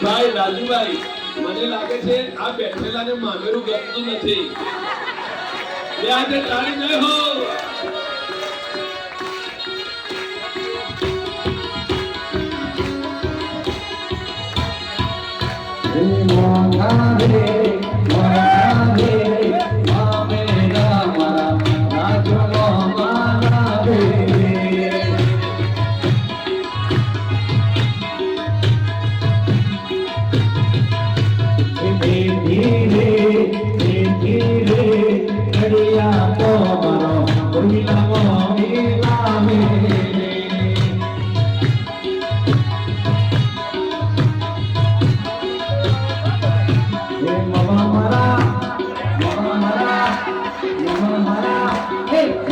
ભાઈ રાજુભાઈ, મને લાગે છે આ બેઠેલાને મામેરું ગમતું નથી. બે આજે તાળી નહીં હો. Hey,